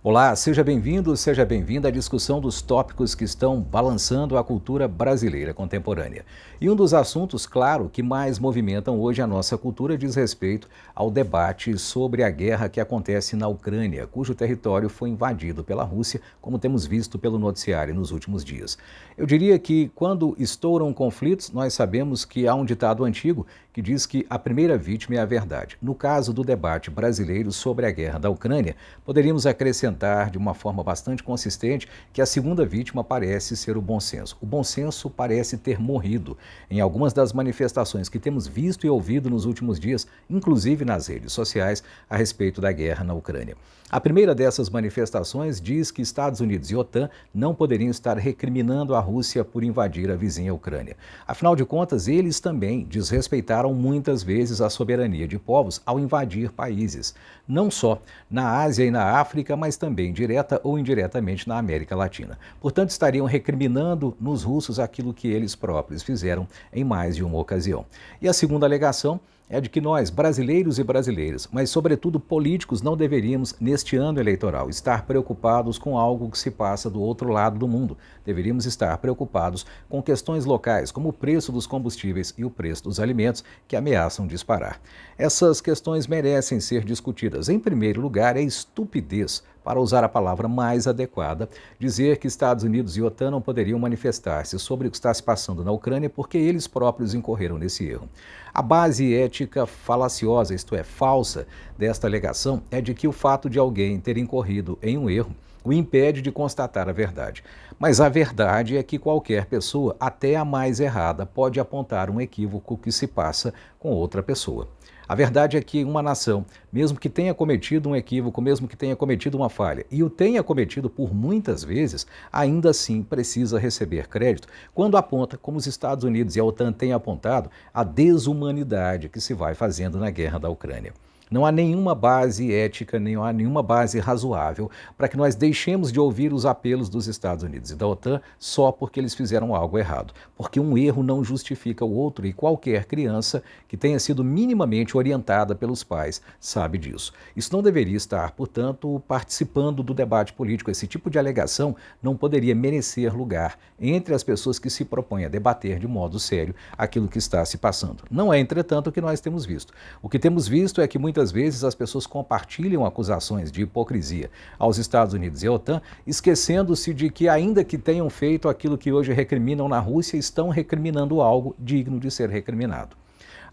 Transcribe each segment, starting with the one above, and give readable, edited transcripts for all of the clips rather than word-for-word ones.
Olá, seja bem-vindo, seja bem-vinda à discussão dos tópicos que estão balançando a cultura brasileira contemporânea. E um dos assuntos, claro, que mais movimentam hoje a nossa cultura diz respeito ao debate sobre a guerra que acontece na Ucrânia, cujo território foi invadido pela Rússia, como temos visto pelo noticiário nos últimos dias. Eu diria que quando estouram conflitos, nós sabemos que há um ditado antigo que diz que a primeira vítima é a verdade. No caso do debate brasileiro sobre a guerra da Ucrânia, poderíamos acrescentar de uma forma bastante consistente que a segunda vítima parece ser o bom senso. O bom senso parece ter morrido em algumas das manifestações que temos visto e ouvido nos últimos dias, inclusive nas redes sociais, a respeito da guerra na Ucrânia. A primeira dessas manifestações diz que Estados Unidos e OTAN não poderiam estar recriminando a Rússia por invadir a vizinha Ucrânia. Afinal de contas, eles também desrespeitaram muitas vezes a soberania de povos ao invadir países, não só na Ásia e na África, mas também direta ou indiretamente na América Latina. Portanto, estariam recriminando nos russos aquilo que eles próprios fizeram em mais de uma ocasião. E a segunda alegação é de que nós, brasileiros e brasileiras, mas sobretudo políticos, não deveríamos, neste ano eleitoral, estar preocupados com algo que se passa do outro lado do mundo. Deveríamos estar preocupados com questões locais, como o preço dos combustíveis e o preço dos alimentos, que ameaçam disparar. Essas questões merecem ser discutidas. Em primeiro lugar, é estupidez, para usar a palavra mais adequada, dizer que Estados Unidos e OTAN não poderiam manifestar-se sobre o que está se passando na Ucrânia porque eles próprios incorreram nesse erro. A base ética falaciosa, isto é, falsa, desta alegação é de que o fato de alguém ter incorrido em um erro o impede de constatar a verdade. Mas a verdade é que qualquer pessoa, até a mais errada, pode apontar um equívoco que se passa com outra pessoa. A verdade é que uma nação, mesmo que tenha cometido um equívoco, mesmo que tenha cometido uma falha, e o tenha cometido por muitas vezes, ainda assim precisa receber crédito quando aponta, como os Estados Unidos e a OTAN têm apontado, a desumanidade que se vai fazendo na guerra da Ucrânia. Não há nenhuma base ética, nem há nenhuma base razoável para que nós deixemos de ouvir os apelos dos Estados Unidos e da OTAN só porque eles fizeram algo errado. Porque um erro não justifica o outro e qualquer criança que tenha sido minimamente orientada pelos pais sabe disso. Isso não deveria estar, portanto, participando do debate político. Esse tipo de alegação não poderia merecer lugar entre as pessoas que se propõem a debater de modo sério aquilo que está se passando. Não é, entretanto, o que nós temos visto. O que temos visto é que muitas vezes as pessoas compartilham acusações de hipocrisia aos Estados Unidos e à OTAN, esquecendo-se de que, ainda que tenham feito aquilo que hoje recriminam na Rússia, estão recriminando algo digno de ser recriminado.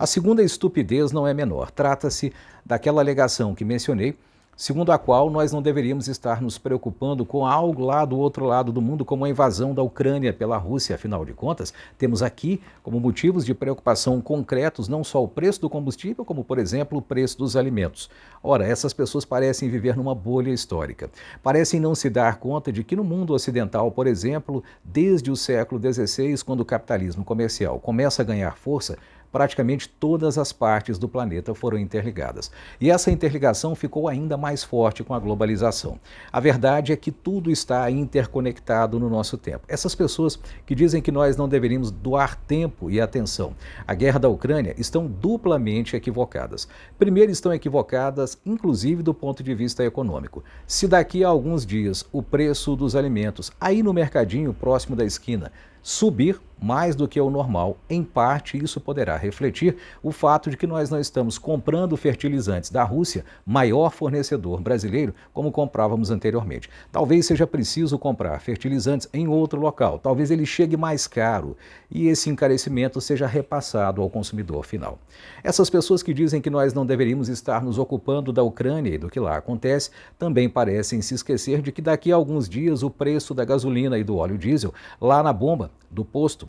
A segunda estupidez não é menor. Trata-se daquela alegação que mencionei, segundo a qual nós não deveríamos estar nos preocupando com algo lá do outro lado do mundo, como a invasão da Ucrânia pela Rússia. Afinal de contas, temos aqui como motivos de preocupação concretos não só o preço do combustível, como, por exemplo, o preço dos alimentos. Ora, essas pessoas parecem viver numa bolha histórica. Parecem não se dar conta de que no mundo ocidental, por exemplo, desde o século XVI, quando o capitalismo comercial começa a ganhar força, praticamente todas as partes do planeta foram interligadas. E essa interligação ficou ainda mais forte com a globalização. A verdade é que tudo está interconectado no nosso tempo. Essas pessoas que dizem que nós não deveríamos doar tempo e atenção à guerra da Ucrânia estão duplamente equivocadas. Primeiro, estão equivocadas, inclusive do ponto de vista econômico. Se daqui a alguns dias o preço dos alimentos, aí no mercadinho próximo da esquina, subir mais do que o normal, em parte isso poderá refletir o fato de que nós não estamos comprando fertilizantes da Rússia, maior fornecedor brasileiro, como comprávamos anteriormente. Talvez seja preciso comprar fertilizantes em outro local, talvez ele chegue mais caro e esse encarecimento seja repassado ao consumidor final. Essas pessoas que dizem que nós não deveríamos estar nos ocupando da Ucrânia e do que lá acontece, também parecem se esquecer de que daqui a alguns dias o preço da gasolina e do óleo diesel lá na bomba do posto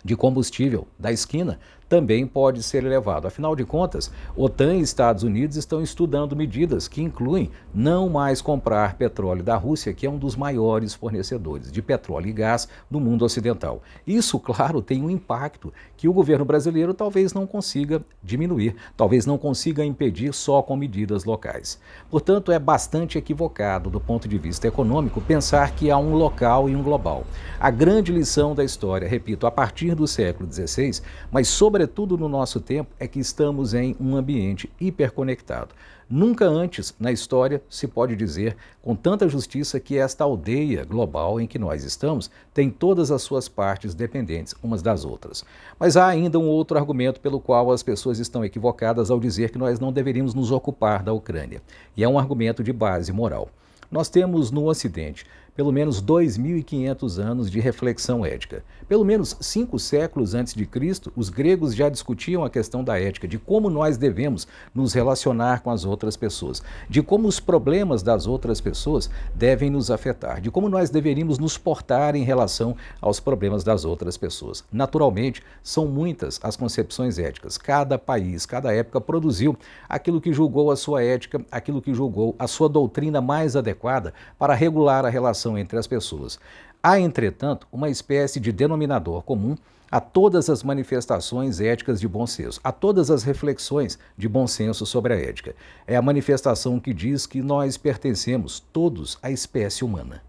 de combustível da esquina também pode ser elevado. Afinal de contas, OTAN e Estados Unidos estão estudando medidas que incluem não mais comprar petróleo da Rússia, que é um dos maiores fornecedores de petróleo e gás do mundo ocidental. Isso, claro, tem um impacto que o governo brasileiro talvez não consiga diminuir, talvez não consiga impedir só com medidas locais. Portanto, é bastante equivocado do ponto de vista econômico pensar que há um local e um global. A grande lição da história, repito, a partir do século XVI, mas sobretudo sobretudo no nosso tempo, é que estamos em um ambiente hiperconectado. Nunca antes na história se pode dizer com tanta justiça que esta aldeia global em que nós estamos tem todas as suas partes dependentes umas das outras. Mas há ainda um outro argumento pelo qual as pessoas estão equivocadas ao dizer que nós não deveríamos nos ocupar da Ucrânia. E é um argumento de base moral. Nós temos no Ocidente pelo menos 2.500 anos de reflexão ética. Pelo menos 5 séculos antes de Cristo, os gregos já discutiam a questão da ética, de como nós devemos nos relacionar com as outras pessoas, de como os problemas das outras pessoas devem nos afetar, de como nós deveríamos nos portar em relação aos problemas das outras pessoas. Naturalmente, são muitas as concepções éticas. Cada país, cada época produziu aquilo que julgou a sua ética, aquilo que julgou a sua doutrina mais adequada para regular a relação entre as pessoas. Há, entretanto, uma espécie de denominador comum a todas as manifestações éticas de bom senso, a todas as reflexões de bom senso sobre a ética. É a manifestação que diz que nós pertencemos todos à espécie humana.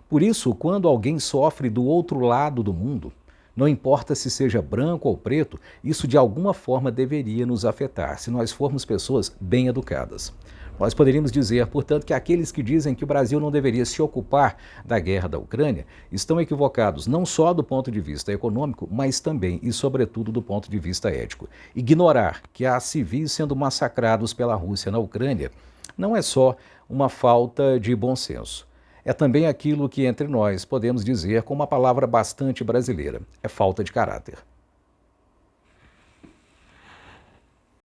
Por isso, quando alguém sofre do outro lado do mundo, não importa se seja branco ou preto, isso de alguma forma deveria nos afetar, se nós formos pessoas bem educadas. Nós poderíamos dizer, portanto, que aqueles que dizem que o Brasil não deveria se ocupar da guerra da Ucrânia estão equivocados não só do ponto de vista econômico, mas também e sobretudo do ponto de vista ético. Ignorar que há civis sendo massacrados pela Rússia na Ucrânia não é só uma falta de bom senso. É também aquilo que entre nós podemos dizer com uma palavra bastante brasileira, é falta de caráter.